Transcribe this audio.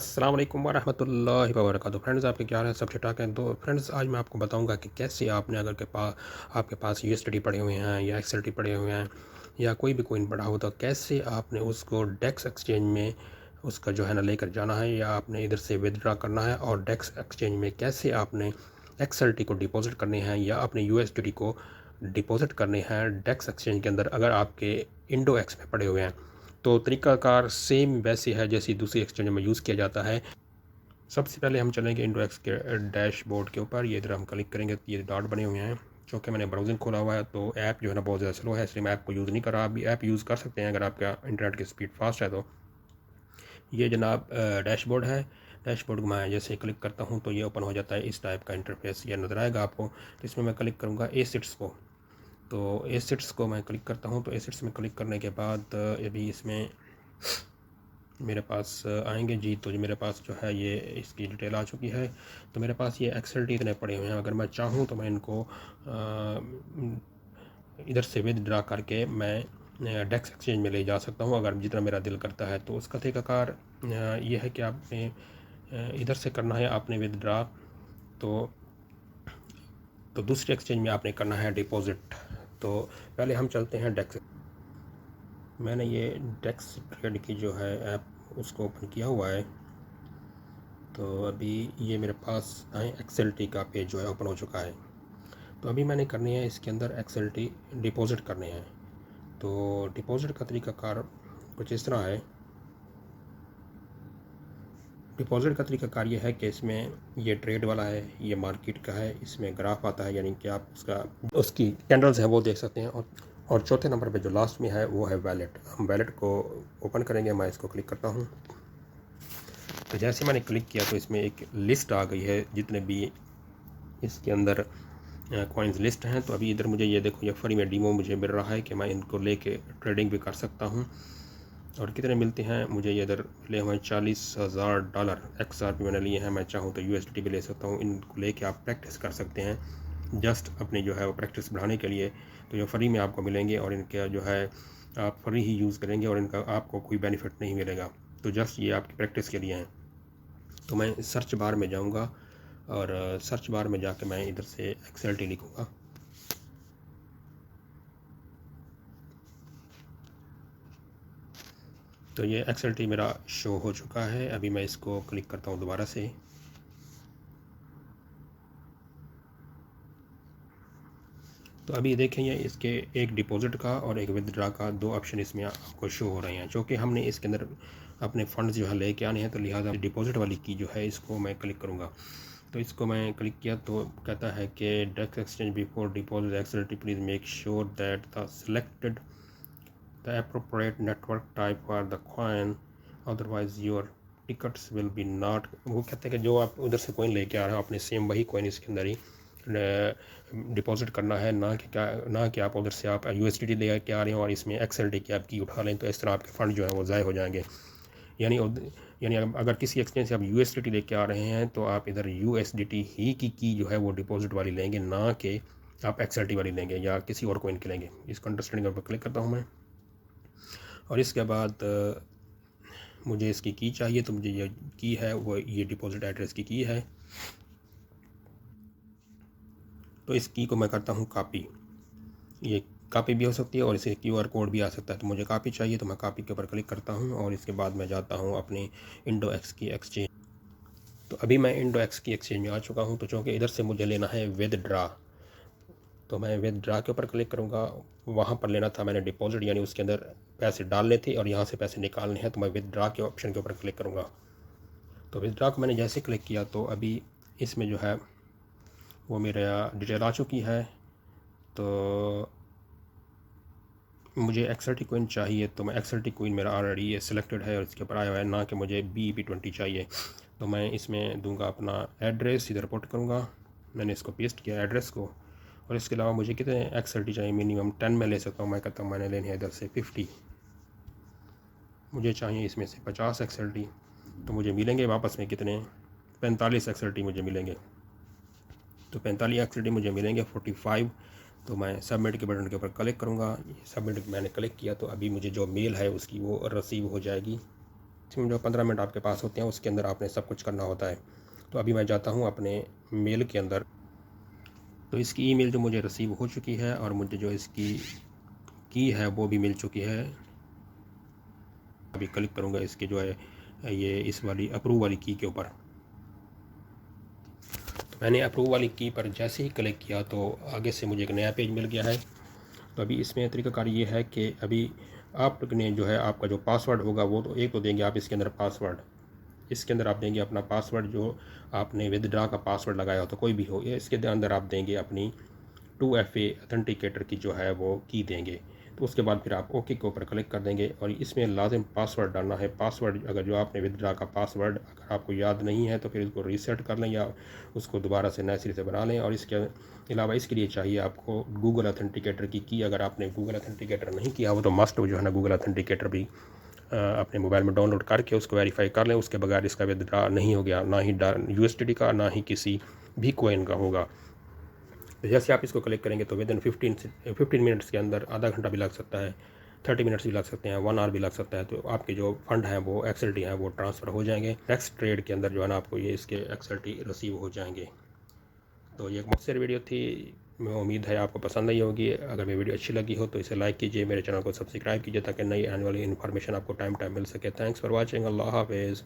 अस्सलाम वालेकुम वरहमतुल्लाहि वबरकातुहू। फ्रेंड्स, आपके क्या हाल है? सब ठीक ठाक हैं? तो फ्रेंड्स, आज मैं आपको बताऊंगा कि कैसे आपने अगर आपके पास यूएसडी पड़े हुए हैं या एक्सएलटी पड़े हुए हैं या कोई भी कोइन पड़ा हो, तो कैसे आपने उसको डेक्स एक्सचेंज में उसका जो है ना लेकर जाना है, या आपने इधर से विदड्रा करना है, और डेक्स एक्सचेंज में कैसे आपने एक्सएलटी को डिपॉजिट करने हैं या अपने यूएसडी को डिपॉजिट करने हैं डेक्स एक्सचेंज के अंदर अगर आपके इंडो एक्स में पड़े हुए हैं। तो तरीक़ाकार सेम वैसे है जैसे दूसरी एक्सचेंज में यूज़ किया जाता है। सबसे पहले हम चलेंगे इंडो एक्स के डैशबोर्ड के ऊपर। ये इधर हम क्लिक करेंगे तो ये डॉट बने हुए हैं। क्योंकि मैंने ब्राउजिंग खोला हुआ है तो ऐप जो है ना बहुत ज़्यादा स्लो है, इसलिए मैं ऐप को यूज़ नहीं कर रहा। अभी ऐप यूज़ कर सकते हैं अगर आपका इंटरनेट की स्पीड फास्ट है। तो ये जनाब डैशबोर्ड है। डैशबोर्ड को मैं जैसे क्लिक करता हूँ तो ये ओपन हो जाता है। इस टाइप का इंटरफेस ये नज़र आएगा आपको। तो इसमें मैं क्लिक करूँगा एसिड्स को। तो एसिड्स को मैं क्लिक करता हूँ। तो एसिड्स में क्लिक करने के बाद अभी इसमें मेरे पास आएंगे जी। तो मेरे पास जो है ये इसकी डिटेल आ चुकी है। तो मेरे पास ये एक्सएलटी इतने पड़े हुए हैं। अगर मैं चाहूँ तो मैं इनको इधर से विदड्रा करके मैं डेक्स एक्सचेंज में ले जा सकता हूँ अगर जितना मेरा दिल करता है। तो उसका तरीक़ाकार ये है कि आपने इधर से करना है आपने विदड्रा, तो दूसरे एक्सचेंज में आपने करना है डिपॉज़िट। तो पहले हम चलते हैं डेक्स। मैंने ये डेक्स ट्रेड की जो है ऐप उसको ओपन किया हुआ है। तो अभी ये मेरे पास एक्सएलटी का पेज जो है ओपन हो चुका है। तो अभी मैंने करनी है इसके अंदर एक्सएलटी डिपॉज़िट करने हैं। तो डिपॉज़िट का तरीक़ाकार कुछ इस तरह है। डिपॉज़िट का तरीक़ाकार ये है कि इसमें ये ट्रेड वाला है, ये मार्केट का है, इसमें ग्राफ आता है, यानी कि आप उसकी कैंडल्स हैं वो देख सकते हैं। और चौथे नंबर पे जो लास्ट में है वो है वैलेट। हम वैलेट को ओपन करेंगे। मैं इसको क्लिक करता हूँ। तो जैसे मैंने क्लिक किया तो इसमें एक लिस्ट आ गई है जितने भी इसके अंदर कॉइन्स लिस्ट हैं। तो अभी इधर मुझे ये देखो, ये फ्री में डीमो मुझे मिल रहा है कि मैं इनको लेके ट्रेडिंग भी कर सकता हूँ। और कितने मिलते हैं मुझे? ये इधर मिले हुए $40,000 XRP मैंने लिए हैं। मैं चाहूँ तो USDT भी ले सकता हूँ। इनको लेके आप प्रैक्टिस कर सकते हैं जस्ट अपनी जो है वो प्रैक्टिस बढ़ाने के लिए। तो ये फ्री में आपको मिलेंगे और इनका जो है आप फ्री ही यूज़ करेंगे और इनका आपको कोई बेनिफिट नहीं मिलेगा। तो जस्ट ये आपकी प्रैक्टिस के लिए हैं। तो मैं सर्च बार में जाऊँगा और सर्च बार में जाके मैं इधर से एक्सएलटी लिखूँगा। तो ये एक्सएलटी मेरा शो हो चुका है। अभी मैं इसको क्लिक करता हूँ दोबारा से। तो अभी देखें ये इसके एक डिपॉज़िट का और एक विदड्रा का दो ऑप्शन इसमें आपको शो हो रहे हैं। जो कि हमने इसके अंदर अपने फंड्स जो है लेके आने हैं, तो लिहाजा डिपॉज़िट वाली की जो है इसको मैं क्लिक करूँगा। तो इसको मैं क्लिक किया तो कहता है कि DEX exchange before deposit XLT please make sure that the selected the appropriate network type for the coin, otherwise your tickets will be not। वो कहते हैं कि जो आप उधर से कॉइन लेके आ रहे हो आपने सेम वही कॉइन इसके अंदर ही डिपॉजिट करना है, ना कि आप उधर से आप USDT ले के आ रहे हो और इसमें XLT की आप की उठा लें। तो इस तरह आपके फ़ंड जो है वो ज़ाय हो जाएंगे। यानी अगर किसी एक्सचेंज से आप USDT लेके आ रहे हैं तो आप इधर USDT ही की जो है वो डिपॉजिट वाली लेंगे, ना कि आप XLT वाली लेंगे या किसी और कॉइन की लेंगे। इसको अंडरस्टैंडिंग पर क्लिक करता हूँ मैं। और इसके बाद मुझे इसकी की चाहिए, तो मुझे ये की है वो ये डिपॉजिट एड्रेस की है। तो इस की को मैं करता हूँ कॉपी। ये कॉपी भी हो सकती है और इसे QR कोड भी आ सकता है। तो मुझे कॉपी चाहिए तो मैं कॉपी के ऊपर क्लिक करता हूँ और इसके बाद मैं जाता हूँ अपनी इंडो एक्स की एक्सचेंज। तो अभी मैं इंडो एक्स की एक्सचेंज में आ चुका हूँ। तो चूँकि इधर से मुझे लेना है विदड्रा, तो मैं विदड्रा के ऊपर क्लिक करूँगा। वहाँ पर लेना था मैंने डिपॉजिट, यानी उसके अंदर पैसे डालने थे और यहाँ से पैसे निकालने हैं। तो मैं विदड्रा के ऑप्शन के ऊपर क्लिक करूँगा। तो विदड्रा को मैंने जैसे क्लिक किया तो अभी इसमें जो है वो मेरा डिटेल आ चुकी है। तो मुझे XRT कोइन चाहिए, तो मैं XRT कोइन मेरा ऑलरेडी ये सिलेक्टेड है और इसके ऊपर आया हुआ है, ना कि मुझे BEP20 चाहिए। तो मैं इसमें दूंगा अपना एड्रेस, इधर पुट करूँगा। मैंने इसको पेस्ट किया एड्रेस को। और इसके अलावा मुझे कितने XLT चाहिए? मिनिमम 10 में ले सकता हूँ। मैं कहता हूँ मैंने लेने हैं इधर से 50। मुझे चाहिए इसमें से 50 XLT। तो मुझे मिलेंगे वापस में कितने? 45 XLT मुझे मिलेंगे। तो 45 XLT मुझे मिलेंगे 45। तो मैं सबमिट के बटन के ऊपर क्लिक करूँगा। सबमिट मैंने क्लिक किया तो अभी मुझे जो मेल है उसकी वो रिसीव हो जाएगी। इसमें जो 15 मिनट आपके पास होते हैं उसके अंदर आपने सब कुछ करना होता है। तो अभी मैं जाता हूँ अपने मेल के अंदर। तो इसकी ईमेल जो मुझे रिसीव हो चुकी है और मुझे जो इसकी की है वो भी मिल चुकी है। अभी क्लिक करूँगा इसके जो है ये इस वाली अप्रूव वाली की के ऊपर। तो मैंने अप्रूव वाली की पर जैसे ही क्लिक किया तो आगे से मुझे एक नया पेज मिल गया है। तो अभी इसमें तरीकाकार ये है कि अभी आपने जो है आपका जो पासवर्ड होगा वो तो एक तो देंगे आप इसके अंदर पासवर्ड, इसके अंदर आप देंगे अपना पासवर्ड जो आपने विदड्रा का पासवर्ड लगाया हो तो कोई भी हो, या इसके अंदर आप देंगे अपनी 2FA ऑथेंटिकेटर की जो है वो की देंगे। तो उसके बाद फिर आप ओके के ऊपर क्लिक कर देंगे और इसमें लाजिम पासवर्ड डालना है। पासवर्ड अगर जो आपने विदड्रा का पासवर्ड अगर आपको याद नहीं है तो फिर इसको रीसेट कर लें या उसको दोबारा से नए सिरे से बना लें। और इसके अलावा इसके लिए चाहिए आपको गूगल ऑथेंटिकेटर की अगर आपने गूगल ऑथेंटिकेटर नहीं किया हो तो मस्ट जो है ना गूगल ऑथेंटिकेटर भी अपने मोबाइल में डाउनलोड करके उसको वेरीफाई कर लें। उसके बगैर इसका विदड्रा नहीं हो गया, ना ही USDT का ना ही किसी भी कॉइन का होगा। तो जैसे आप इसको क्लिक करेंगे तो विदिन 15 मिनट्स के अंदर, आधा घंटा भी लग सकता है, 30 मिनट्स भी लग सकते हैं, 1 आवर भी लग सकता है, तो आपके जो फंड हैं वो XLT हैं वो ट्रांसफ़र हो जाएंगे। नेक्स्ट ट्रेड के अंदर जो है ना आपको ये इसके XLT रिसीव हो जाएंगे। तो ये एक मुख्तसर वीडियो थी, मैं उम्मीद है आपको पसंद आई होगी। अगर मेरी वीडियो अच्छी लगी हो तो इसे लाइक कीजिए, मेरे चैनल को सब्सक्राइब कीजिए ताकि नई आने वाली इन्फॉर्मेशन आपको टाइम मिल सके। Thanks for watching. अल्लाह हाफिज़।